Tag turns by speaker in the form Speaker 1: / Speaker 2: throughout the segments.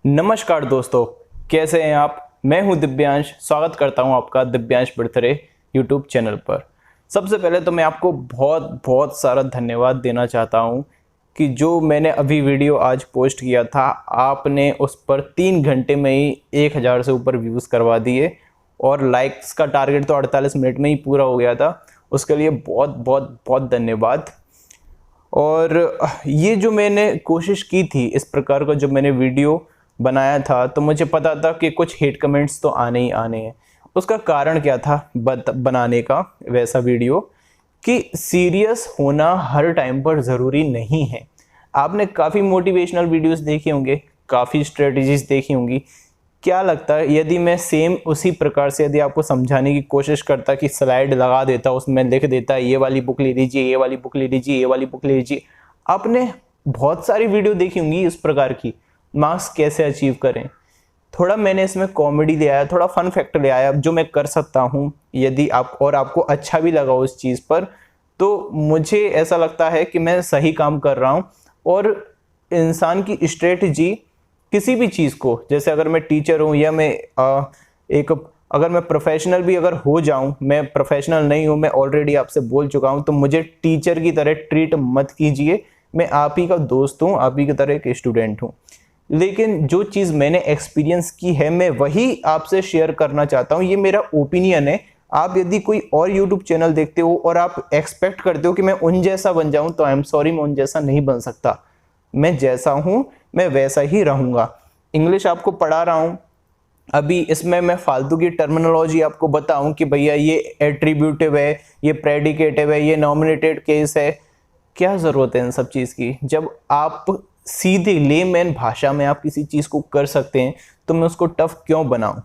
Speaker 1: नमस्कार दोस्तों, कैसे हैं आप। मैं हूं दिव्यांश। स्वागत करता हूं आपका दिव्यांश बर्थडे यूट्यूब चैनल पर। सबसे पहले तो मैं आपको बहुत बहुत सारा धन्यवाद देना चाहता हूं कि जो मैंने अभी वीडियो आज पोस्ट किया था, आपने उस पर 3 घंटे में ही 1000 से ऊपर व्यूज़ करवा दिए और लाइक्स का टारगेट तो 48 मिनट में ही पूरा हो गया था। उसके लिए बहुत बहुत बहुत धन्यवाद। और ये जो मैंने कोशिश की थी, इस प्रकार का जो मैंने वीडियो बनाया था, तो मुझे पता था कि कुछ हेट कमेंट्स तो आने ही आने हैं। उसका कारण क्या था बनाने का वैसा वीडियो, कि सीरियस होना हर टाइम पर ज़रूरी नहीं है। आपने काफ़ी मोटिवेशनल वीडियोस देखे होंगे, काफ़ी स्ट्रेटजीज देखी होंगी। क्या लगता है यदि मैं सेम उसी प्रकार से यदि आपको समझाने की कोशिश करता कि स्लाइड लगा देता, उसमें लिख देता ये वाली बुक ले लीजिए, ये वाली बुक ले लीजिए, ये वाली बुक ले लीजिए। आपने बहुत सारी वीडियो देखी होंगी इस प्रकार की, मार्क्स कैसे अचीव करें। थोड़ा मैंने इसमें कॉमेडी ले आया, थोड़ा फन फैक्ट ले आया जो मैं कर सकता हूँ। यदि आप और आपको अच्छा भी लगा उस चीज़ पर, तो मुझे ऐसा लगता है कि मैं सही काम कर रहा हूँ। और इंसान की स्ट्रेटजी किसी भी चीज़ को, जैसे अगर मैं टीचर हूँ या मैं अगर मैं प्रोफेशनल भी अगर हो जाऊँ, मैं प्रोफेशनल नहीं हूँ, मैं ऑलरेडी आपसे बोल चुका हूँ, तो मुझे टीचर की तरह ट्रीट मत कीजिए। मैं आप ही का दोस्त हूँ, आप ही की तरह एक स्टूडेंट हूँ। लेकिन जो चीज़ मैंने एक्सपीरियंस की है, मैं वही आपसे शेयर करना चाहता हूँ। ये मेरा ओपिनियन है। आप यदि कोई और यूट्यूब चैनल देखते हो और आप एक्सपेक्ट करते हो कि मैं उन जैसा बन जाऊं, तो आई एम सॉरी, मैं उन जैसा नहीं बन सकता। मैं जैसा हूं मैं वैसा ही रहूंगा। इंग्लिश आपको पढ़ा रहा हूं, अभी इसमें मैं फालतू की टर्मिनोलॉजी आपको बताऊं कि भैया ये एट्रीब्यूटिव है, ये प्रेडिकेटिव है, ये नॉमिनेटेड केस है, क्या ज़रूरत है इन सब चीज़ की। जब आप सीधे लेमैन भाषा में आप किसी चीज़ को कर सकते हैं, तो मैं उसको टफ क्यों बनाऊं।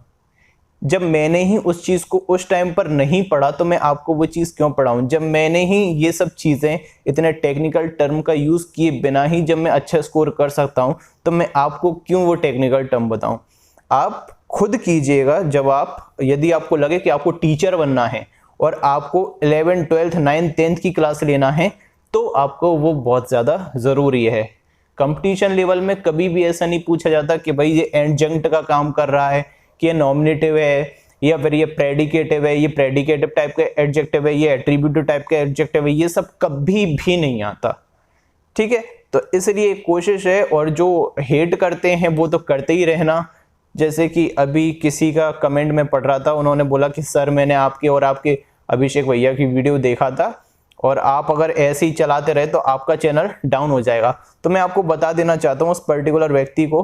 Speaker 1: जब मैंने ही उस चीज़ को उस टाइम पर नहीं पढ़ा, तो मैं आपको वो चीज़ क्यों पढ़ाऊं। जब मैंने ही ये सब चीज़ें इतने टेक्निकल टर्म का यूज़ किए बिना ही जब मैं अच्छा स्कोर कर सकता हूं, तो मैं आपको क्यों वो टेक्निकल टर्म बताऊं। आप खुद कीजिएगा। जब आप, यदि आपको लगे कि आपको टीचर बनना है और आपको 11th 12th 9th 10th की क्लास लेना है, तो आपको वो बहुत ज़्यादा ज़रूरी है। कंपटीशन लेवल में कभी भी ऐसा नहीं पूछा जाता कि भाई ये एडजंक्ट का काम कर रहा है, कि ये नॉमिनेटिव है, या फिर ये प्रेडिकेटिव है, ये प्रेडिकेटिव टाइप का एडजेक्टिव है, ये एट्रीब्यूटिव टाइप का एडजेक्टिव है। ये सब कभी भी नहीं आता, ठीक है। तो इसलिए कोशिश है, और जो हेट करते हैं वो तो करते ही रहना। जैसे कि अभी किसी का कमेंट में पढ़ रहा था, उन्होंने बोला कि सर मैंने आपके और आपके अभिषेक भैया की वीडियो देखा था, और आप अगर ऐसे ही चलाते रहे तो आपका चैनल डाउन हो जाएगा। तो मैं आपको बता देना चाहता हूँ उस पर्टिकुलर व्यक्ति को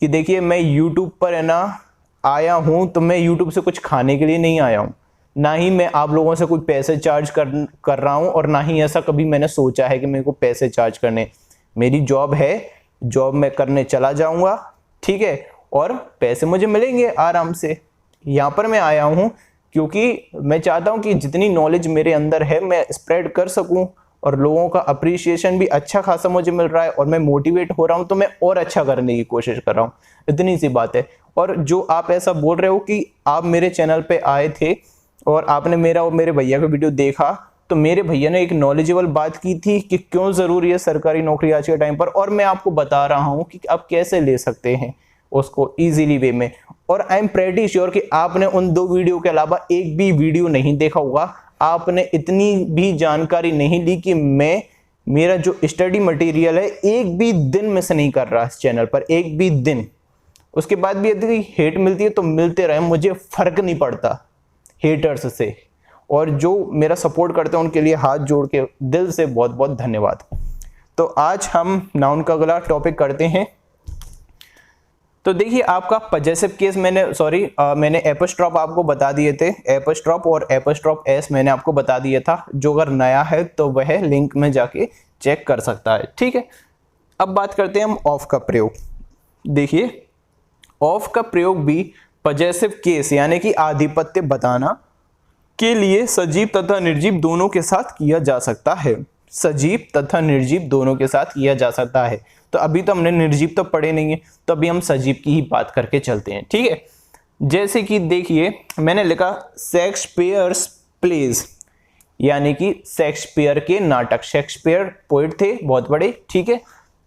Speaker 1: कि देखिए, मैं यूट्यूब पर है ना आया हूँ, तो मैं यूट्यूब से कुछ खाने के लिए नहीं आया हूँ। ना ही मैं आप लोगों से कोई पैसे चार्ज कर रहा हूँ, और ना ही ऐसा कभी मैंने सोचा है कि मेरे को पैसे चार्ज करने। मेरी जॉब है, जॉब मैं करने चला जाऊँगा, ठीक है, और पैसे मुझे मिलेंगे आराम से। यहाँ पर मैं आया हूँ क्योंकि मैं चाहता हूँ कि जितनी नॉलेज मेरे अंदर है मैं स्प्रेड कर सकूँ, और लोगों का अप्रिसिएशन भी अच्छा खासा मुझे मिल रहा है, और मैं मोटिवेट हो रहा हूँ, तो मैं और अच्छा करने की कोशिश कर रहा हूँ। इतनी सी बात है। और जो आप ऐसा बोल रहे हो कि आप मेरे चैनल पे आए थे और आपने मेरा और मेरे भैया का वीडियो देखा, तो मेरे भैया ने एक नॉलेजेबल बात की थी कि क्यों ज़रूरी है सरकारी नौकरी आज के टाइम पर, और मैं आपको बता रहा हूँ कि आप कैसे ले सकते हैं उसको इजीली वे में। और आई एम प्रेटी श्योर कि आपने उन 2 वीडियो के अलावा एक भी वीडियो नहीं देखा होगा। आपने इतनी भी जानकारी नहीं ली कि मैं, मेरा जो स्टडी मटेरियल है, एक भी दिन मिस नहीं कर रहा इस चैनल पर, एक भी दिन। उसके बाद भी यदि हेट मिलती है तो मिलते रहे, मुझे फर्क नहीं पड़ता हेटर्स से। और जो मेरा सपोर्ट करते हैं उनके लिए हाथ जोड़ के दिल से बहुत बहुत धन्यवाद। तो आज हम नाउन का अगला टॉपिक करते हैं। तो देखिए, आपका पजेसिव केस मैंने एपोस्ट्रॉफ आपको बता दिए थे। एपोस्ट्रॉफ और एपोस्ट्रॉफ एस मैंने आपको बता दिया था। जो अगर नया है तो वह लिंक में जाके चेक कर सकता है, ठीक है। अब बात करते हैं हम ऑफ का प्रयोग। देखिए, ऑफ का प्रयोग भी पजेसिव केस यानी कि आधिपत्य बताना के लिए सजीव तथा निर्जीव दोनों के साथ किया जा सकता है। सजीव तथा निर्जीव दोनों के साथ किया जा सकता है। तो अभी तो हमने निर्जीव तो पढ़े नहीं है, तो अभी हम सजीव की ही बात करके चलते हैं, ठीक है। जैसे कि देखिए, मैंने लिखा शेक्सपियर्स प्लेज, यानी कि शेक्सपियर के नाटक। शेक्सपियर पोएट थे बहुत बड़े, ठीक है।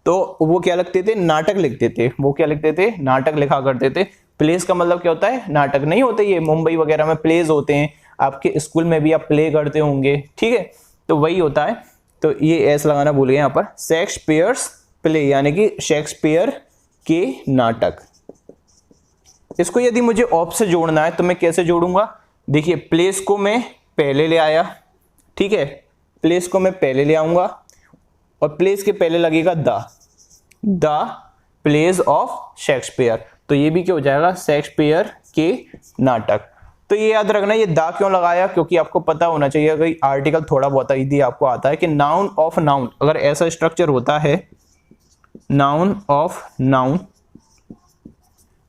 Speaker 1: तो वो क्या लिखते थे, नाटक लिखते थे। वो क्या लिखते थे, नाटक लिखा करते थे। प्लेस का मतलब क्या होता है, नाटक। नहीं होते ये मुंबई वगैरह में प्लेज होते हैं, आपके स्कूल में भी आप प्ले करते होंगे, ठीक है, तो वही होता है। तो ये एस लगाना भूल गए यहाँ पर। शेक्सपियर्स प्ले यानी कि शेक्सपियर के नाटक। इसको यदि मुझे ऑफ से जोड़ना है तो मैं कैसे जोड़ूंगा, देखिए प्लेस को मैं पहले ले आया, ठीक है, प्लेस को मैं पहले ले आऊंगा और प्लेस के पहले लगेगा द प्लेस ऑफ शेक्सपियर। तो ये भी क्या हो जाएगा, शेक्सपियर के नाटक। तो ये याद रखना, ये दा क्यों लगाया, क्योंकि आपको पता होना चाहिए, अगर आर्टिकल थोड़ा बहुत यदि आपको आता है कि नाउन ऑफ नाउन, अगर ऐसा स्ट्रक्चर होता है नाउन ऑफ नाउन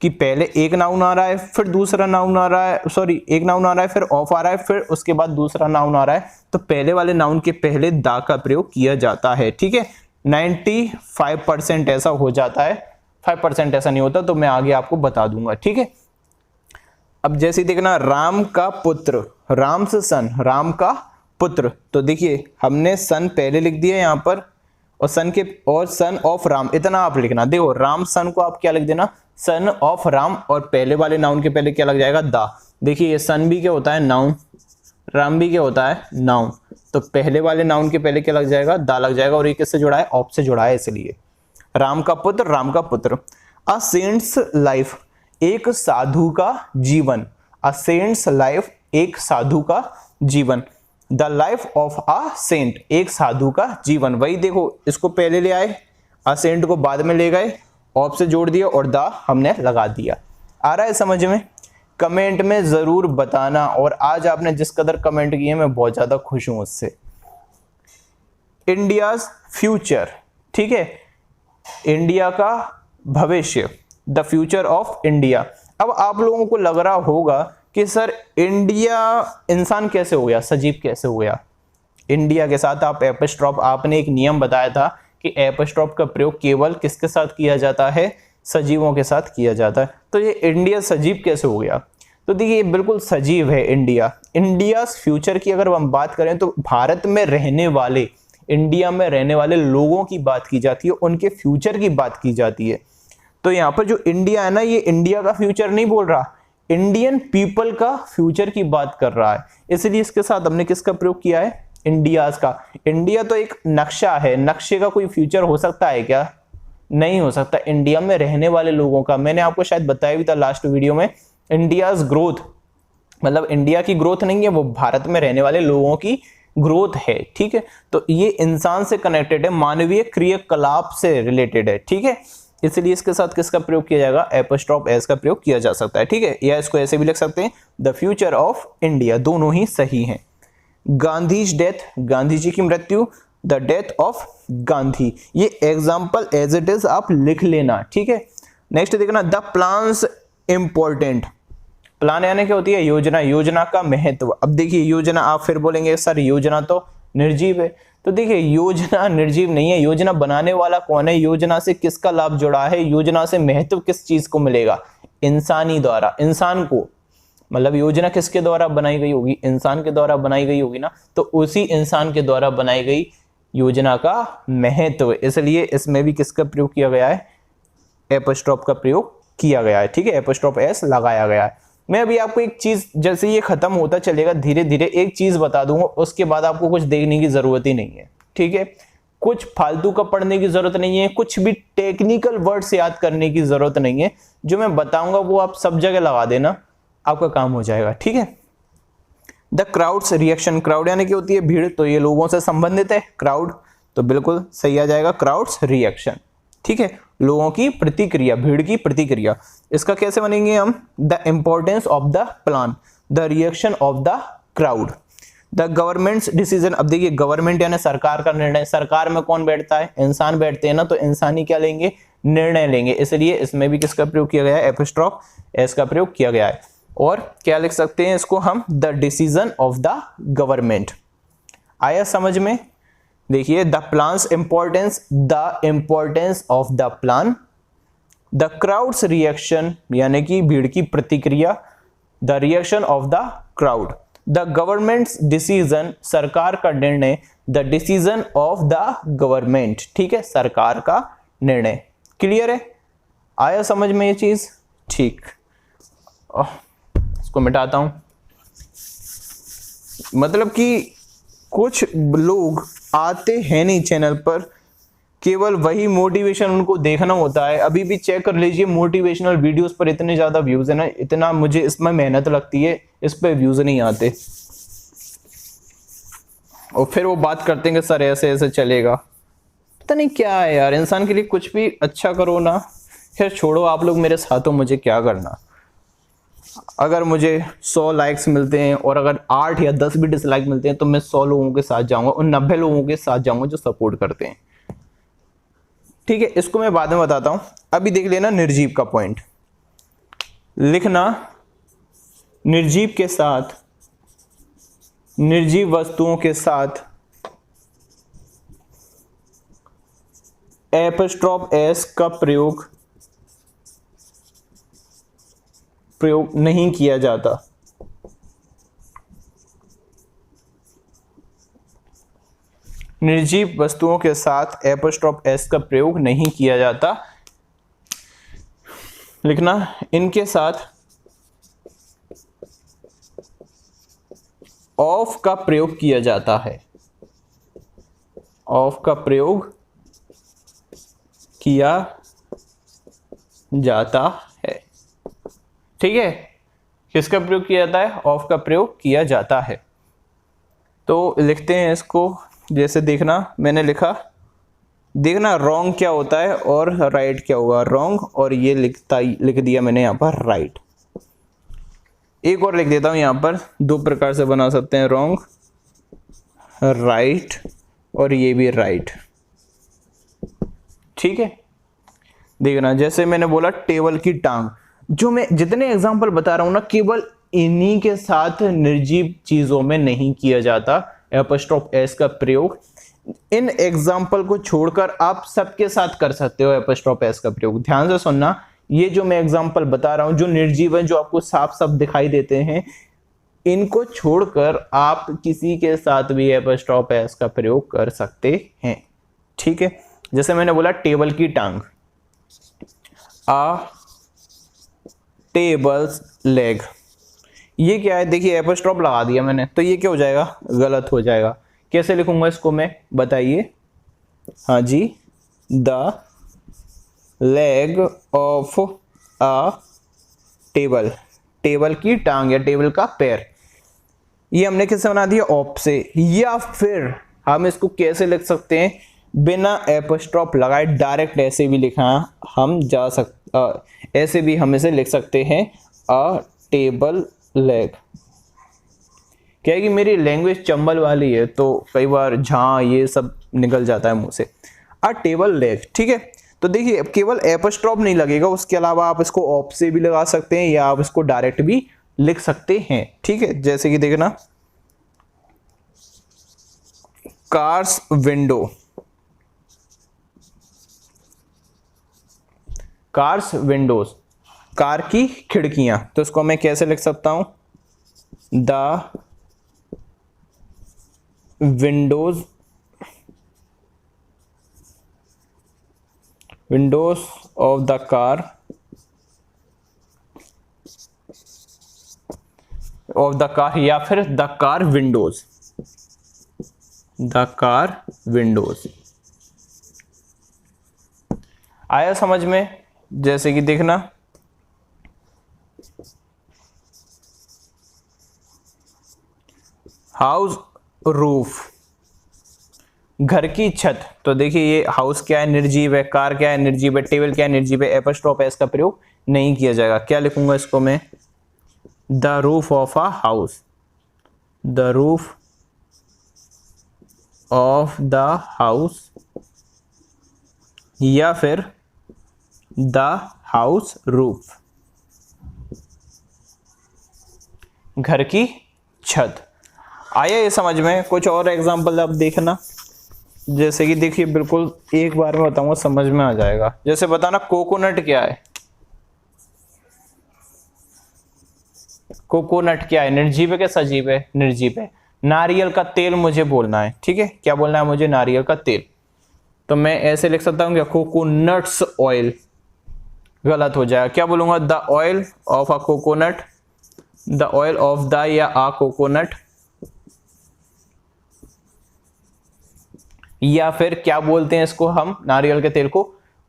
Speaker 1: कि पहले एक नाउन आ रहा है फिर दूसरा नाउन आ रहा है, सॉरी एक नाउन आ रहा है फिर ऑफ आ रहा है फिर उसके बाद दूसरा नाउन आ रहा है, तो पहले वाले नाउन के पहले दा का प्रयोग किया जाता है, ठीक है। 95% ऐसा हो जाता है, 5% ऐसा नहीं होता, तो मैं आगे आपको बता दूंगा, ठीक है। अब जैसे देखना, राम का पुत्र, राम से सन, राम का पुत्र, तो देखिए हमने सन पहले लिख दिया यहाँ पर और सन ऑफ राम, इतना आप लिखना। देखो राम सन को आप क्या लिख देना, सन ऑफ राम, और पहले वाले नाउन के पहले क्या लग जाएगा, दा। देखिए ये सन भी क्या होता है, नाउन, राम भी क्या होता है, नाउन, तो पहले वाले नाउन के पहले क्या लग जाएगा, दा लग जाएगा, और ये किससे जुड़ा है, ऑफ से जुड़ा है, इसलिए राम का पुत्र, राम का पुत्र। अ सेंट्स लाइफ, एक साधु का जीवन, अ सेंट्स लाइफ, एक साधु का जीवन। The life of a saint, एक साधु का जीवन। वही देखो, इसको पहले ले आए, अ सेंट को बाद में ले गए, ऑफ से जोड़ दिया और द हमने लगा दिया। आ रहा है समझ में? कमेंट में जरूर बताना, और आज आपने जिस कदर कमेंट किए मैं बहुत ज्यादा खुश हूं उससे। इंडियाज फ्यूचर, ठीक है, इंडिया का भविष्य, द फ्यूचर ऑफ इंडिया। अब आप लोगों को लग रहा होगा कि सर इंडिया इंसान कैसे हो गया, सजीव कैसे हो गया। इंडिया के साथ आप एपस्ट्रॉफ, आपने एक नियम बताया था कि एपस्ट्रॉफ का प्रयोग केवल किसके साथ किया जाता है, सजीवों के साथ किया जाता है। तो ये इंडिया सजीव कैसे हो गया, तो देखिए ये बिल्कुल सजीव है इंडिया। इंडिया फ्यूचर की अगर हम बात करें तो भारत में रहने वाले, इंडिया में रहने वाले लोगों की बात की जाती है, उनके फ्यूचर की बात की जाती है। तो यहाँ पर जो इंडिया है ना, ये इंडिया का फ्यूचर नहीं बोल रहा, इंडियन पीपल का फ्यूचर की बात कर रहा है, इसलिए इसके साथ हमने किसका प्रयोग किया है, इंडियाज का। इंडिया तो एक नक्शा है, नक्शे का कोई फ्यूचर हो सकता है क्या, नहीं हो सकता। इंडिया में रहने वाले लोगों का, मैंने आपको शायद बताया भी था लास्ट वीडियो में, इंडियाज ग्रोथ, मतलब इंडिया की ग्रोथ नहीं है, वो भारत में रहने वाले लोगों की ग्रोथ है, ठीक है। तो ये इंसान से कनेक्टेड है, मानवीय क्रियाकलाप से रिलेटेड है, ठीक है, इसलिए इसके साथ किसका प्रयोग किया जाएगा, एपस्ट्रॉफ एस का प्रयोग किया जा सकता है, ठीक है, या इसको ऐसे भी लिख सकते हैं, द फ्यूचर ऑफ इंडिया, दोनों ही सही हैं। गांधीज डेथ, गांधी जी की मृत्यु, द डेथ ऑफ गांधी, ये एग्जाम्पल एज इट इज आप लिख लेना, ठीक है। नेक्स्ट देखना, द प्लान्स इंपॉर्टेंट, प्लान यानी क्या होती है, योजना, योजना का महत्व। अब देखिए योजना, आप फिर बोलेंगे सर योजना तो निर्जीव है, तो देखिए योजना निर्जीव नहीं है, योजना बनाने वाला कौन है, योजना से किसका लाभ जुड़ा है, योजना से महत्व किस चीज को मिलेगा, इंसानी द्वारा, इंसान को, मतलब योजना किसके द्वारा बनाई गई होगी, इंसान के द्वारा बनाई गई होगी ना, तो उसी इंसान के द्वारा बनाई गई योजना का महत्व, इसलिए इसमें भी किसका प्रयोग किया गया है, एपस्ट्रॉफ का प्रयोग किया गया है, ठीक है, एपस्ट्रॉफ एस लगाया गया है। मैं अभी आपको एक चीज, जैसे ये खत्म होता चलेगा धीरे धीरे, एक चीज बता दूंगा, उसके बाद आपको कुछ देखने की जरूरत ही नहीं है, ठीक है, कुछ फालतू का पढ़ने की जरूरत नहीं है, कुछ भी टेक्निकल वर्ड्स याद करने की जरूरत नहीं है, जो मैं बताऊंगा वो आप सब जगह लगा देना, आपका काम हो जाएगा, ठीक है। द क्राउड्स रिएक्शन, क्राउड यानी कि होती है भीड़, तो ये लोगों से संबंधित है क्राउड, तो बिल्कुल सही आ जाएगा क्राउड्स रिएक्शन, ठीक है, लोगों की प्रतिक्रिया, भीड़ की प्रतिक्रिया। इसका कैसे बनेंगे हम, the importance of the plan, the reaction of the crowd, the governments decision. अब देखिए गवर्नमेंट यानी सरकार का निर्णय, सरकार में कौन बैठता है, इंसान बैठते हैं ना, तो इंसानी क्या लेंगे, निर्णय लेंगे, इसलिए इसमें भी किसका प्रयोग किया गया है, एपस्ट्रॉफ एस का प्रयोग किया गया है। और क्या लिख सकते हैं इसको हम, the decision of the government. आया समझ में? देखिए the plans importance, the importance of the plan, the crowds reaction यानी कि भीड़ की प्रतिक्रिया, the reaction of the crowd, the governments decision, सरकार का निर्णय, the decision of the government, ठीक है, सरकार का निर्णय। क्लियर है? आया समझ में ये चीज? ठीक, इसको मिटाता हूं। मतलब कि कुछ लोग आते हैं नहीं चैनल पर, केवल वही मोटिवेशन उनको देखना होता है। अभी भी चेक कर लीजिए, मोटिवेशनल वीडियोस पर इतने ज्यादा व्यूज है ना, इतना मुझे इसमें मेहनत लगती है, इस पे व्यूज नहीं आते। और फिर वो बात करते हैं कि सर ऐसे ऐसे चलेगा, पता नहीं क्या है यार। इंसान के लिए कुछ भी अच्छा करो ना। खैर छोड़ो, आप लोग मेरे साथ हो, मुझे क्या करना। अगर मुझे 100 लाइक्स मिलते हैं और अगर 8 या 10 भी डिसलाइक मिलते हैं तो मैं 100 लोगों के साथ जाऊंगा, उन 90 लोगों के साथ जाऊंगा जो सपोर्ट करते हैं। ठीक है, इसको मैं बाद में बताता हूं। अभी देख लेना निर्जीव का पॉइंट। लिखना निर्जीव के साथ, निर्जीव वस्तुओं के साथ एपस्ट्रॉफ एस का प्रयोग नहीं किया जाता। निर्जीव वस्तुओं के साथ एपस्ट्रॉफ एस का प्रयोग नहीं किया जाता। लिखना इनके साथ ऑफ का प्रयोग किया जाता है। ऑफ का प्रयोग किया जाता है। ठीक है, किसका प्रयोग किया जाता है? ऑफ का प्रयोग किया जाता है। तो लिखते हैं इसको, जैसे देखना मैंने लिखा, देखना रॉन्ग क्या होता है और राइट क्या होगा। रॉन्ग, और ये लिख दिया मैंने यहाँ पर राइट। एक और लिख देता हूँ यहाँ पर, दो प्रकार से बना सकते हैं, रॉन्ग, राइट, और ये भी राइट। ठीक है, देखना जैसे मैंने बोला टेबल की टांग, जो मैं जितने एग्जांपल बता रहा हूं ना, केवल इन्हीं के साथ निर्जीव चीजों में नहीं किया जाता एपस्ट्रॉफ एस का प्रयोग। इन एग्जांपल को छोड़कर आप सबके साथ कर सकते हो एपस्ट्रॉफ एस का प्रयोग। ध्यान से सुनना, ये जो मैं एग्जांपल बता रहा हूं, जो निर्जीव है, जो आपको साफ साफ दिखाई देते हैं, इनको छोड़कर आप किसी के साथ भी एपस्ट्रॉफ एस का प्रयोग कर सकते हैं। ठीक है, जैसे मैंने बोला टेबल की टांग, आ टेबल्स लेग, ये क्या है? देखिए एपस्ट्रॉफ लगा दिया मैंने, तो ये क्या हो जाएगा? गलत हो जाएगा। कैसे लिखूंगा इसको मैं, बताइए? हाँ जी, the leg of a table, table की टांग या टेबल का पैर। ये हमने किससे बना दिया? ऑफ से। या फिर हम इसको कैसे लिख सकते हैं? बिना एपस्ट्रॉफ लगाए डायरेक्ट ऐसे भी लिखा हम जा सकते, ऐसे भी हम इसे लिख सकते हैं, अ टेबल लेग। क्या है कि मेरी लैंग्वेज चंबल वाली है, तो कई बार जहाँ ये सब निकल जाता है मुंह से। अ टेबल लेग, ठीक है। तो देखिए केवल एपस्ट्रॉफ नहीं लगेगा, उसके अलावा आप इसको ऑफ से भी लगा सकते हैं या आप इसको डायरेक्ट भी लिख सकते हैं। ठीक है, जैसे कि देखना, cars window, cars Windows, car की खिड़कियां, तो इसको मैं कैसे लिख सकता हूं? The Windows, Windows of the car, of the car, या फिर the car Windows, the car Windows. आया समझ में? जैसे कि देखना, हाउस रूफ, घर की छत। तो देखिए ये हाउस क्या है? निर्जीव है। कार क्या है? निर्जीव है। टेबल क्या है? निर्जीव है। एपस्ट्रॉफ एस का प्रयोग नहीं किया जाएगा। क्या लिखूंगा इसको मैं? The roof of a house, the roof of the house, या फिर द हाउस रूफ, घर की छत। आया ये समझ में? कुछ और एग्जांपल आप देखना, जैसे कि देखिए बिल्कुल एक बार में बताऊंगा, समझ में आ जाएगा। जैसे बताना कोकोनट क्या है? कोकोनट क्या है? निर्जीव है क्या सजीव है? निर्जीव है। नारियल का तेल मुझे बोलना है, ठीक है? क्या बोलना है मुझे? नारियल का तेल। तो मैं ऐसे लिख सकता हूँ क्या, कोकोनट्स ऑयल, गलत हो जाएगा। क्या बोलूंगा, the oil of a coconut, the oil of the या आ कोकोनट, या फिर क्या बोलते हैं इसको हम, नारियल के तेल को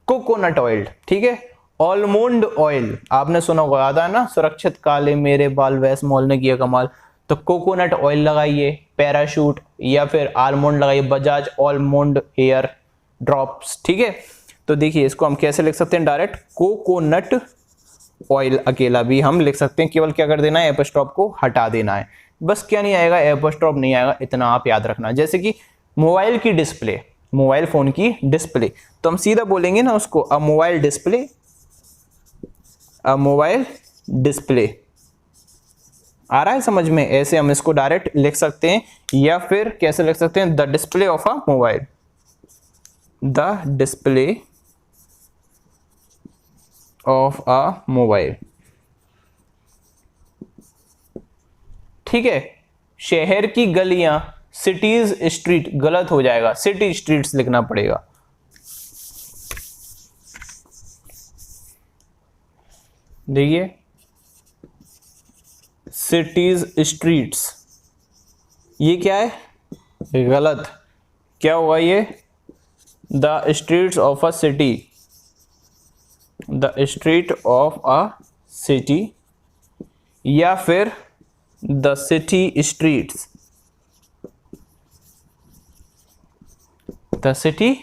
Speaker 1: कोकोनट ऑयल। ठीक है, ऑलमंड ऑयल आपने सुना होगा, याद है ना, सुरक्षित काले मेरे बाल वैस मॉल ने किया कमाल। तो कोकोनट ऑयल लगाइए, पैराशूट, या फिर आलमंड लगाइए, बजाज ऑलमंड हेयर ड्रॉप्स। ठीक है, तो देखिए इसको हम कैसे लिख सकते हैं, डायरेक्ट कोकोनट ऑयल अकेला भी हम लिख सकते हैं। केवल क्या कर देना है, एपस्ट्रॉप को हटा देना है, बस। क्या नहीं आएगा, एपस्ट्रॉप नहीं आएगा, इतना आप याद रखना। जैसे कि मोबाइल की डिस्प्ले, मोबाइल फोन की डिस्प्ले, तो हम सीधा बोलेंगे ना उसको, a mobile display, a mobile display. आ रहा है समझ में, ऐसे हम इसको डायरेक्ट लिख सकते हैं। या फिर कैसे लिख सकते हैं, the display of a mobile, the display of a mobile. ठीक है, शहर की गलियां, सिटीज स्ट्रीट, गलत हो जाएगा, सिटी स्ट्रीट्स लिखना पड़ेगा। देखिए सिटीज स्ट्रीट्स, ये क्या है, गलत। क्या होगा ये, the streets of a city, the street of a city, या फिर the city streets, the city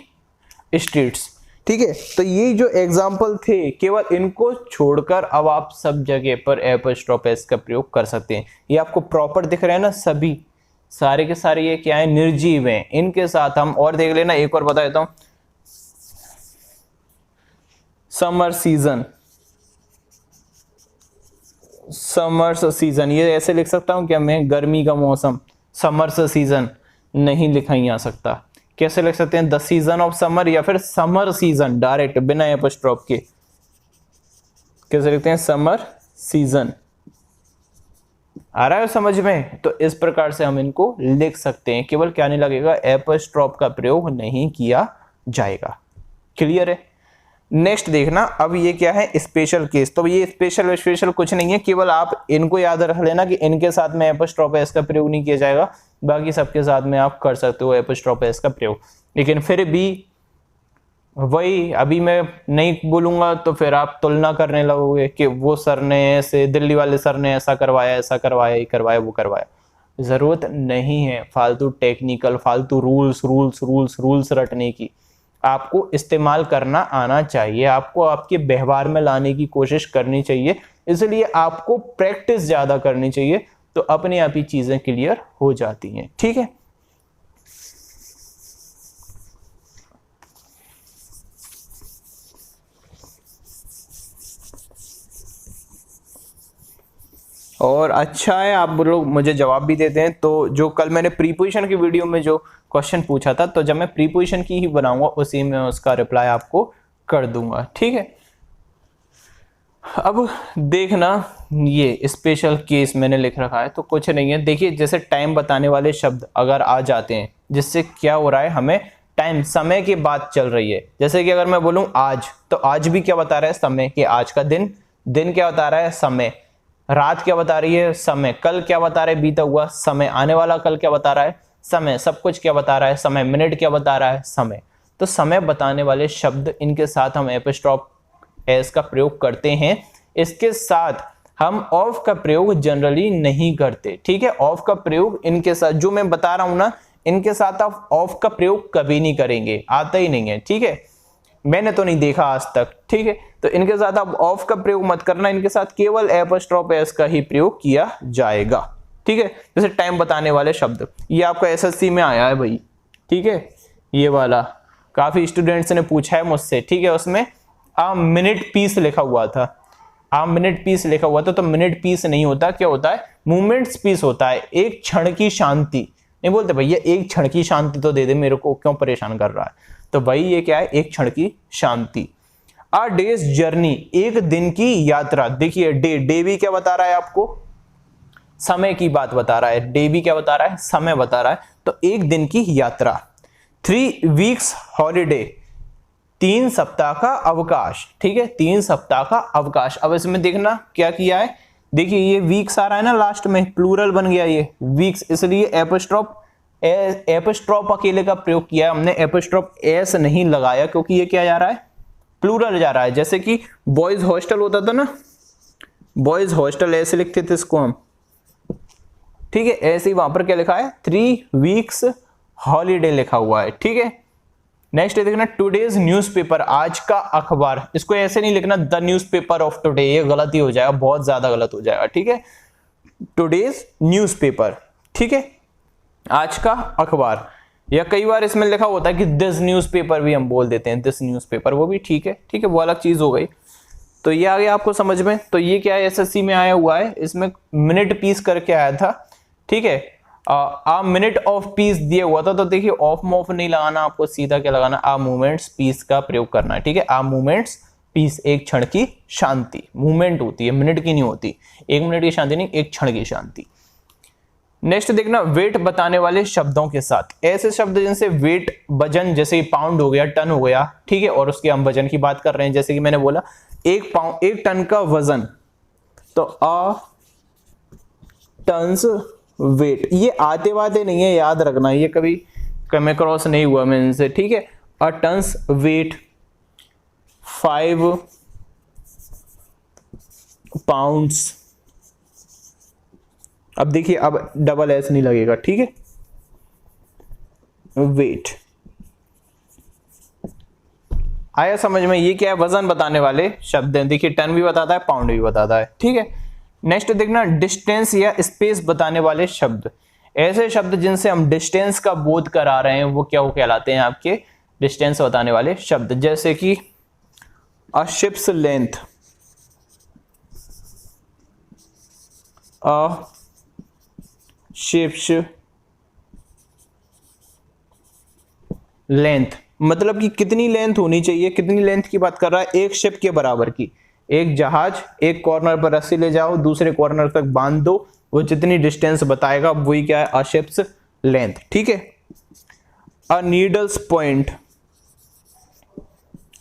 Speaker 1: streets. ठीक है, तो ये जो एग्जाम्पल थे, केवल इनको छोड़कर अब आप सब जगह पर एपस्ट्रॉफ एस का प्रयोग कर सकते हैं। ये आपको प्रॉपर दिख रहे हैं ना, सभी सारे के सारे ये क्या है, निर्जीव हैं। इनके साथ हम और देख लेना, एक और बता देता हूं, समर सीजन, समर्स सीजन, ये ऐसे लिख सकता हूं क्या मैं, गर्मी का मौसम, समर्स सीजन नहीं लिखा ही आ सकता। कैसे लिख सकते हैं, द सीजन ऑफ समर, या फिर समर सीजन डायरेक्ट बिना एपस्ट्रॉफ के। कैसे लिखते हैं, समर सीजन। आ रहा है समझ में, तो इस प्रकार से हम इनको लिख सकते हैं। केवल क्या नहीं लगेगा, एपस्ट्रॉफ का प्रयोग नहीं किया जाएगा। क्लियर है। नेक्स्ट देखना, अब ये क्या है, स्पेशल केस। तो ये स्पेशल कुछ नहीं है, केवल आप इनको याद रख लेना कि इनके साथ में एपस्ट्रॉफ एस का प्रयोग नहीं किया जाएगा, बाकी सबके साथ में आप कर सकते हो एपस्ट्रॉफ एस का प्रयोग। लेकिन फिर भी वही, अभी मैं नहीं बोलूंगा तो फिर आप तुलना करने लगोगे कि वो सर ने ऐसे, दिल्ली वाले सर ने ऐसा करवाया, ऐसा करवाया, ये करवाया, वो करवाया। जरूरत नहीं है फालतू टेक्निकल, फालतू रूल्स रटने की। आपको इस्तेमाल करना आना चाहिए, आपको आपके व्यवहार में लाने की कोशिश करनी चाहिए। इसलिए आपको प्रैक्टिस ज्यादा करनी चाहिए, तो अपने आप ही चीजें क्लियर हो जाती हैं। ठीक है, और अच्छा है आप लोग मुझे जवाब भी देते हैं। तो जो कल मैंने प्रीपोजिशन की वीडियो में जो क्वेश्चन पूछा था, तो जब मैं प्रीपोजिशन की ही बनाऊंगा उसी में उसका रिप्लाई आपको कर दूंगा। ठीक है, अब देखना, ये स्पेशल केस मैंने लिख रखा है, तो कुछ नहीं है। देखिए जैसे टाइम बताने वाले शब्द अगर आ जाते हैं, जिससे क्या हो रहा है, हमें टाइम, समय की बात चल रही है। जैसे कि अगर मैं बोलूं आज, तो आज भी क्या बता रहा है, समय, कि आज का दिन, दिन क्या बता रहा है, समय। रात क्या बता रही है, समय। कल क्या बता रहा है, बीता हुआ समय। आने वाला कल क्या बता रहा है, समय। सब कुछ क्या बता रहा है, समय। मिनट क्या बता रहा है, समय। तो समय बताने वाले शब्द, इनके साथ हम एपस्ट्रॉफ एस का प्रयोग करते हैं। इसके साथ हम ऑफ का प्रयोग जनरली नहीं करते। ठीक है, ऑफ का प्रयोग इनके साथ, जो मैं बता रहा हूं ना, इनके साथ आप ऑफ का प्रयोग कभी नहीं करेंगे, आता ही नहीं है। ठीक है, मैंने तो नहीं देखा आज तक। ठीक है, तो इनके साथ आप ऑफ का प्रयोग मत करना, इनके साथ केवल एपस्ट्रॉफ एस का ही प्रयोग किया जाएगा। ठीक है, जैसे टाइम बताने वाले शब्द, ये आपका एसएससी में आया है भाई। ठीक है, ये वाला काफी स्टूडेंट्स ने पूछा है मुझसे। ठीक है, उसमें आ मिनट पीस लिखा हुआ था, आ मिनट पीस लिखा हुआ था। तो मिनट पीस नहीं होता, क्या होता है, मूवमेंट्स पीस होता है। एक क्षण की शांति नहीं बोलते भैया, एक क्षण की शांति तो दे दे मेरे को, क्यों परेशान कर रहा है। तो भाई ये क्या है, एक क्षण की शांति। अ डेज जर्नी, एक दिन की यात्रा। देखिए डे, डे भी क्या बता रहा है आपको, समय की बात बता रहा है। डे भी क्या बता रहा है, समय बता रहा है। तो एक दिन की यात्रा। 3 वीक्स हॉलीडे, 3 सप्ताह का अवकाश, ठीक है, 3 सप्ताह का अवकाश। अब इसमें देखना क्या किया है, देखिए ये वीक्स आ रहा है ना लास्ट में, प्लूरल बन गया ये वीक्स, इसलिए एपोस्ट्रोफ अकेले का प्रयोग किया है हमने, एपोस्ट्रोफ एस नहीं लगाया क्योंकि ये क्या जा रहा है, प्लूरल जा रहा है। जैसे कि बॉयज हॉस्टल होता था ना, बॉयज हॉस्टल ऐसे लिखते थे इसको हम, ठीक है, ऐसे ही वहां पर क्या लिखा है, 3 वीक्स हॉलीडे लिखा हुआ है, ठीक है। नेक्स्ट देखना, टुडेज न्यूज़पेपर, आज का अखबार, इसको ऐसे नहीं लिखना द न्यूज़पेपर ऑफ टुडे, ये गलत ही हो जाएगा, बहुत ज्यादा गलत हो जाएगा, ठीक है। टुडेज न्यूज़पेपर, ठीक है, आज का अखबार। या कई बार इसमें लिखा होता है कि दिस न्यूज़पेपर भी हम बोल देते हैं, दिस न्यूज़पेपर, वो भी ठीक है, ठीक है, वो अलग चीज हो गई। तो ये आ गया आपको समझ में। तो ये क्या है, एसएससी में आया हुआ है, इसमें मिनट पीस करके आया था, ठीक है। आ मिनट ऑफ पीस दिया हुआ था, तो देखिए ऑफ मॉफ नहीं लगाना, आपको सीधा क्या लगाना, आ मूवमेंट्स पीस का प्रयोग करना है, ठीक है। आ मूवमेंट्स पीस, एक क्षण की शांति, मूवमेंट होती है, मिनट की नहीं होती, 1 मिनट की शांति नहीं, एक क्षण की शांति। नेक्स्ट देखना, वेट बताने वाले शब्दों के साथ, ऐसे शब्द जिनसे वेट, वजन, जैसे पाउंड हो गया, टन हो गया, ठीक है, और उसके हम वजन की बात कर रहे हैं, जैसे कि मैंने बोला 1 टन का वजन, तो अ टन्स वेट, ये आते वाते नहीं है, याद रखना, ये कभी में क्रॉस नहीं हुआ मैं इनसे, ठीक है। अ टन्स वेट 5 पाउंड्स। अब देखिए, अब डबल एस नहीं लगेगा, ठीक है, वेट आया समझ में। ये क्या है, वजन बताने वाले शब्द हैं, देखिए टन भी बताता है, पाउंड भी बताता है, ठीक है। नेक्स्ट देखना, डिस्टेंस या स्पेस बताने वाले शब्द, ऐसे शब्द जिनसे हम डिस्टेंस का बोध करा रहे हैं, वो कहलाते हैं आपके डिस्टेंस बताने वाले शब्द। जैसे कि अ शिप्स लेंथ, अ शिप्स लेंथ मतलब कि कितनी लेंथ होनी चाहिए, कितनी लेंथ की बात कर रहा है, एक शिप के बराबर की। एक जहाज, एक कॉर्नर पर रस्सी ले जाओ, दूसरे कॉर्नर तक बांध दो, वो जितनी डिस्टेंस बताएगा वही क्या है, अ शिप्स लेंथ, ठीक है। अ नीडल्स पॉइंट,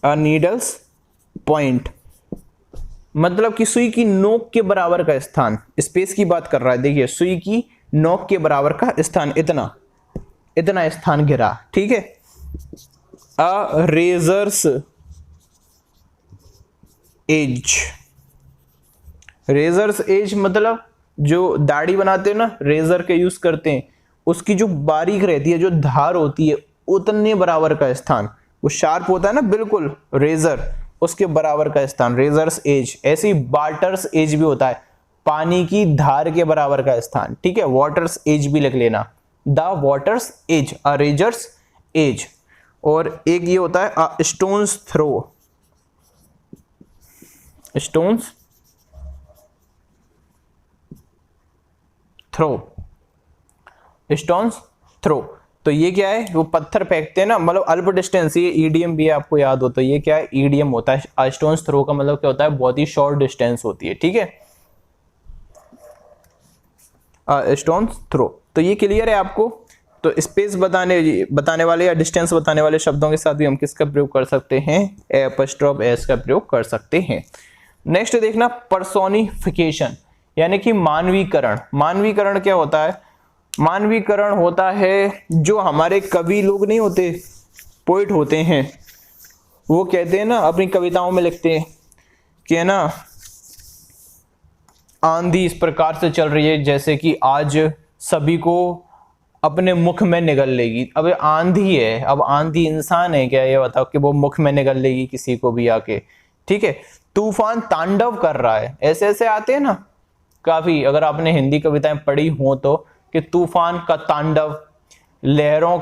Speaker 1: अ नीडल्स पॉइंट मतलब कि सुई की नोक के बराबर का स्थान, स्पेस की बात कर रहा है, देखिए सुई की नोक के बराबर का स्थान, इतना स्थान घिरा, ठीक है। अ रेजर्स एज, रेजर्स एज मतलब जो दाढ़ी बनाते हैं ना, रेजर के यूज करते हैं, उसकी जो बारीक रहती है, जो धार होती है, उतने बराबर का स्थान, वो शार्प होता है ना बिल्कुल रेजर, उसके बराबर का स्थान, रेजर्स एज। ऐसे ही वाटर्स एज भी होता है, पानी की धार के बराबर का स्थान, ठीक है, वाटर्स एज भी लिख लेना, the water's edge, a razor's edge. और एक ये होता है a stone's throw, stone's throw, stone's throw, तो ये क्या है, वो पत्थर फेंकते हैं ना, मतलब अल्प डिस्टेंस, ये ईडीएम भी है, आपको याद हो तो ये क्या है, ईडीएम होता है। स्टोन्स थ्रो का मतलब क्या होता है, बहुत ही शॉर्ट डिस्टेंस होती है, ठीक है, स्टोन्स थ्रो। तो ये क्लियर है आपको। तो स्पेस बताने वाले या डिस्टेंस बताने वाले शब्दों के साथ भी हम किसका प्रयोग कर सकते हैं, एपोस्ट्रोफ एस का प्रयोग कर सकते हैं। नेक्स्ट देखना, पर्सोनिफिकेशन यानी कि मानवीकरण। मानवीकरण क्या होता है, मानवीकरण होता है जो हमारे कवि लोग नहीं होते, पोइट होते हैं, वो कहते हैं ना, अपनी कविताओं में लिखते हैं कि है ना, आंधी इस प्रकार से चल रही है जैसे कि आज सभी को अपने मुख में निगल लेगी। अब आंधी है, अब आंधी इंसान है क्या, ये बताओ कि वो मुख में निगल लेगी किसी को भी आके, ठीक है। तूफान तांडव कर रहा है, ऐसे ऐसे आते हैं ना काफी, अगर आपने हिंदी कविताएं पढ़ी हो तो, कि तूफान का तांडव, लहरों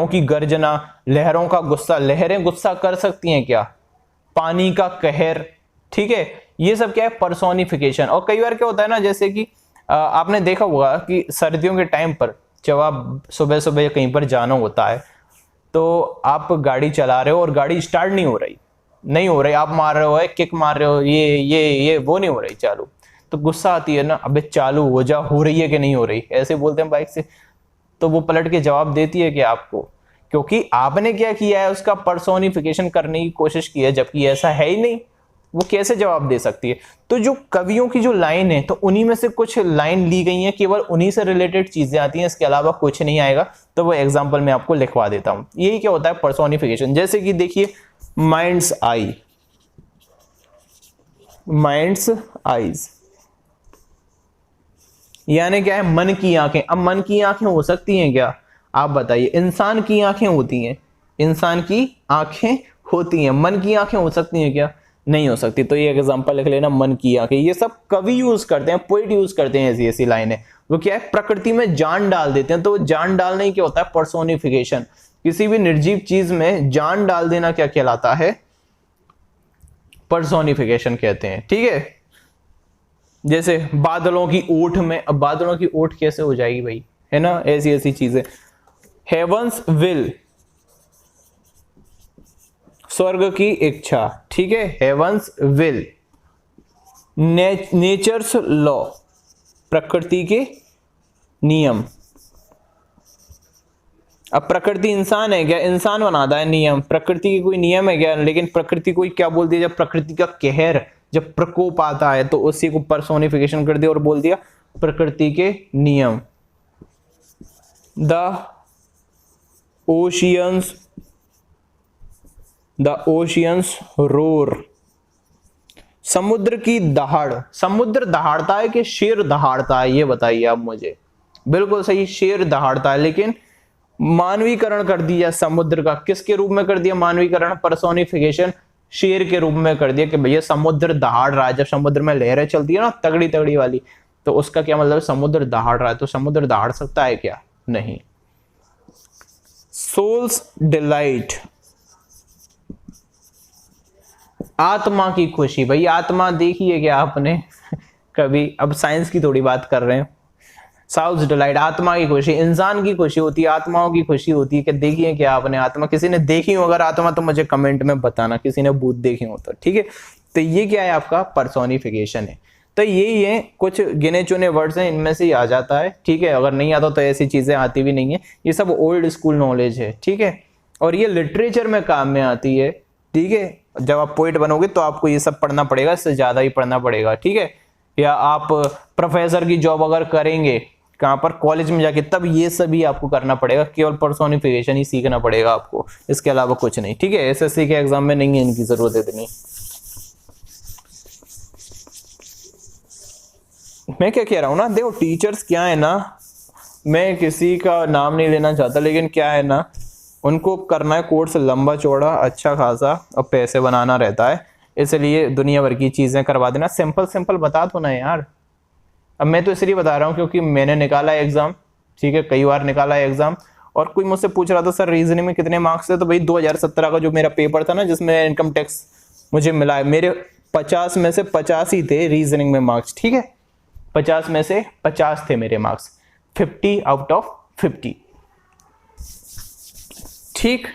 Speaker 1: की गर्जना, लहरों का गुस्सा, लहरें गुस्सा कर सकती हैं क्या, पानी का कहर, ठीक है, ये सब क्या है, पर्सोनिफिकेशन। और कई बार क्या होता है ना, जैसे कि आपने देखा होगा कि सर्दियों के टाइम पर जब आप सुबह सुबह कहीं पर जाना होता है, तो आप गाड़ी चला रहे हो और गाड़ी स्टार्ट नहीं हो रही, आप मार रहे हो, किक मार रहे हो, ये वो नहीं हो रही चालू, तो गुस्सा आती है ना, अबे चालू हो जा, हो रही है कि नहीं हो रही, ऐसे बोलते हैं बाइक से। तो वो पलट के जवाब देती है क्या आपको? क्योंकि आपने क्या किया है, उसका पर्सोनिफिकेशन करने की कोशिश की है, जबकि ऐसा है ही नहीं, वो कैसे जवाब दे सकती है? तो जो कवियों की जो लाइन है, तो उन्हीं में से कुछ लाइन ली गई है, केवल उन्हीं से रिलेटेड चीजें आती हैं, इसके अलावा कुछ नहीं आएगा। तो वो एग्जांपल मैं आपको लिखवा देता हूं। यही क्या होता है पर्सोनिफिकेशन। जैसे कि देखिए, माइंड्स आई, माइंड्स आईज, यानी क्या है, मन की आंखें। अब मन की आंखें हो सकती हैं क्या, आप बताइए? इंसान की आंखें होती हैं, इंसान की आंखें होती हैं, मन की आंखें हो सकती हैं क्या? नहीं हो सकती। तो ये एग्जांपल लिख लेना, मन की आंखें। ये सब कवि यूज करते हैं, पोइट यूज करते हैं ऐसी ऐसी लाइनें। वो क्या है, प्रकृति में जान डाल देते हैं। तो जान डालने ही क्या होता है, पर्सोनिफिकेशन। किसी भी निर्जीव चीज में जान डाल देना क्या कहलाता है, पर्सोनिफिकेशन कहते हैं। ठीक है, जैसे बादलों की ओट में, अब बादलों की ओट कैसे हो जाएगी भाई, है ना, ऐसी ऐसी चीजें। हेवंस विल, स्वर्ग की इच्छा। ठीक है, हेवंस विल। नेचर्स लॉ, प्रकृति के नियम। अब प्रकृति इंसान है क्या? इंसान बनाता है नियम। प्रकृति के कोई नियम है क्या? लेकिन प्रकृति को क्या बोल दिया, जब प्रकृति का कहर, जब प्रकोप आता है, तो उसी को पर्सोनिफिकेशन कर दिया और बोल दिया प्रकृति के नियम। The oceans, the oceans roar, समुद्र की दहाड़। समुद्र दहाड़ता है कि शेर दहाड़ता है, ये बताइए आप मुझे। बिल्कुल सही, शेर दहाड़ता है, लेकिन मानवीकरण कर दिया समुद्र का। किसके रूप में कर दिया मानवीकरण, पर्सोनिफिकेशन? शेर के रूप में कर दिया कि भैया समुद्र दहाड़ रहा है। जब समुद्र में लहरें चलती है ना, तगड़ी तगड़ी वाली, तो उसका क्या मतलब, समुद्र दहाड़ रहा है। तो समुद्र दहाड़ सकता है क्या? नहीं। सोल्स डिलाइट, आत्मा की खुशी। भाई आत्मा देखी है क्या आपने कभी? अब साइंस की थोड़ी बात कर रहे हैं। साउथ डिलाइट, आत्मा की खुशी। इंसान की खुशी होती है, आत्माओं की खुशी होती है। कि देखी है क्या आपने आत्मा? किसी ने देखी हो अगर आत्मा, तो मुझे कमेंट में बताना, किसी ने भूत देखी हो तो। ठीक है, तो ये क्या है, आपका पर्सोनिफिकेशन है। तो यही है, कुछ गिने चुने वर्ड्स हैं, इनमें से ही आ जाता है। ठीक है, अगर नहीं आता तो ऐसी चीजें आती भी नहीं है। ये सब ओल्ड स्कूल नॉलेज है। ठीक है, और ये लिटरेचर में काम में आती है। ठीक है, जब आप पोइट बनोगे तो आपको ये सब पढ़ना पड़ेगा, इससे ज्यादा ही पढ़ना पड़ेगा। ठीक है, या आप प्रोफेसर की जॉब अगर करेंगे कहां पर, कॉलेज में जाके, तब ये सभी आपको करना पड़ेगा। केवल पर्सोनिफिकेशन ही सीखना पड़ेगा आपको, इसके अलावा कुछ नहीं। ठीक है, एसएससी के एग्जाम में नहीं है इनकी जरूरत इतनी। मैं क्या कह रहा हूं ना, देखो टीचर्स क्या है ना, मैं किसी का नाम नहीं लेना चाहता, लेकिन क्या है ना, उनको करना है कोर्स लंबा चौड़ा अच्छा खासा, और पैसे बनाना रहता है, इसलिए दुनिया भर की चीजें करवा देना। सिंपल सिंपल बता दो ना यार। अब मैं तो इसलिए बता रहा हूँ क्योंकि मैंने निकाला है एग्जाम। ठीक है, कई बार निकाला है एग्जाम, और कोई मुझसे पूछ रहा था सर रीजनिंग में कितने मार्क्स थे, तो भाई 2017 का जो मेरा पेपर था ना, जिसमें इनकम टैक्स मुझे मिला है, मेरे 50 में से 50 ही थे रीजनिंग में मार्क्स। ठीक है, 50 में से 50 थे मेरे मार्क्स, 50 आउट ऑफ 50। ठीक,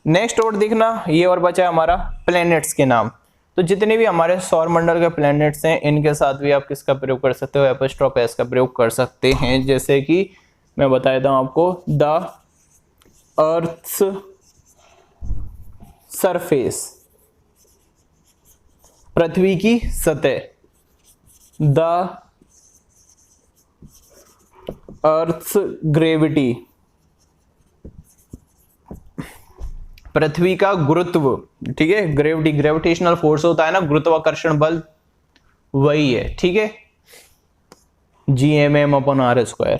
Speaker 1: नेक्स्ट और देखना, ये और बचा हमारा प्लैनेट्स के नाम। तो जितने भी हमारे सौर मंडल के प्लैनेट्स हैं, इनके साथ भी आप किसका प्रयोग कर सकते हो, एपोस्ट्रोफ एस का प्रयोग कर सकते हैं। जैसे कि मैं बता देता हूं आपको, द अर्थ्स सरफेस, पृथ्वी की सतह, द अर्थ्स ग्रेविटी, पृथ्वी का गुरुत्व। ठीक है, ग्रेविटी, ग्रेविटेशनल फोर्स होता है ना, गुरुत्वाकर्षण बल, वही है। ठीक है, Gmm/r²।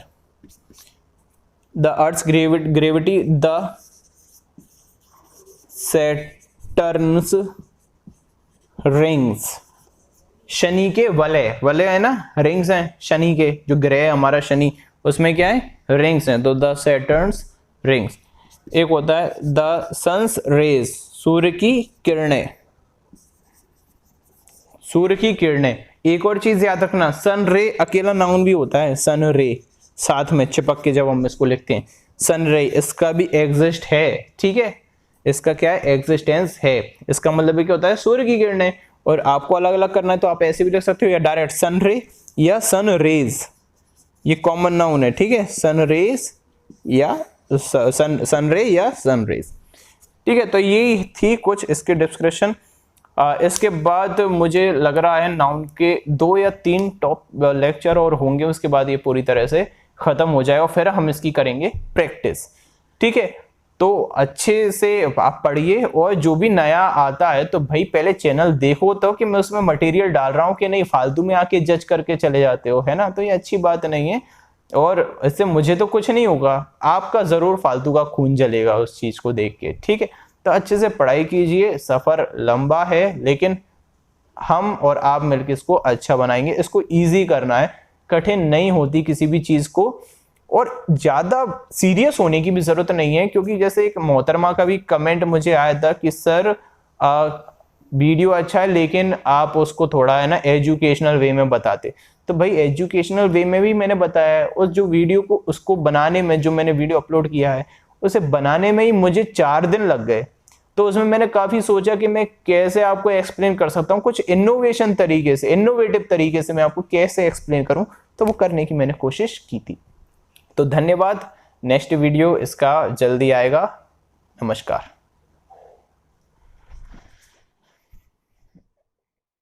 Speaker 1: The earth gravity, the Saturn's rings, शनि के वलय, वलय है ना, रिंग्स हैं शनि के, जो ग्रह है हमारा शनि, उसमें क्या है, रिंग्स हैं। तो द सैटर्न्स रिंग्स। एक होता है द सन्स रेज, सूर्य की किरणें, सूर्य की किरणें। एक और चीज याद रखना, सन रे अकेला नाउन भी होता है, सन रे साथ में चिपक के जब हम इसको लिखते हैं, सन रे, इसका भी एग्जिस्ट है। ठीक है, इसका क्या है, एग्जिस्टेंस है। इसका मतलब क्या होता है, सूर्य की किरणें। और आपको अलग अलग करना है तो आप ऐसे भी लिख सकते हो, या डायरेक्ट सन रे या सन रेज। ये कॉमन नाउन है, ठीक है, सनरेज या सनरे या सनरेज, ठीक है। तो ये थी कुछ इसके डिस्क्रिप्शन। इसके बाद मुझे लग रहा है नाउन के 2 या 3 टॉप लेक्चर और होंगे, उसके बाद ये पूरी तरह से खत्म हो जाएगा और फिर हम इसकी करेंगे प्रैक्टिस, ठीक है। तो अच्छे से आप पढ़िए, और जो भी नया आता है तो भाई पहले चैनल देखो तो कि मैं उसमें मटेरियल डाल रहा हूँ कि नहीं, फालतू में आके जज करके चले जाते हो, है ना, तो ये अच्छी बात नहीं है। और इससे मुझे तो कुछ नहीं होगा, आपका जरूर फालतू का खून जलेगा उस चीज को देख के, ठीक है। तो अच्छे से पढ़ाई कीजिए, सफर लंबा है लेकिन हम और आप मिलकर इसको अच्छा बनाएंगे। इसको इजी करना है, कठिन नहीं होती किसी भी चीज को, और ज्यादा सीरियस होने की भी जरूरत नहीं है। क्योंकि जैसे एक मोहतरमा का भी कमेंट मुझे आया था कि सर वीडियो अच्छा है लेकिन आप उसको थोड़ा है ना एजुकेशनल वे में बताते। तो भाई एजुकेशनल वे में भी मैंने बताया है, उस जो वीडियो को उसको बनाने में, जो मैंने वीडियो अपलोड किया है उसे बनाने में ही मुझे 4 दिन लग गए। तो उसमें मैंने काफी सोचा कि मैं कैसे आपको एक्सप्लेन कर सकता हूँ, कुछ इनोवेशन तरीके से, इनोवेटिव तरीके से मैं आपको कैसे एक्सप्लेन करूं, तो वो करने की मैंने कोशिश की थी। तो धन्यवाद, नेक्स्ट वीडियो इसका जल्दी आएगा। नमस्कार।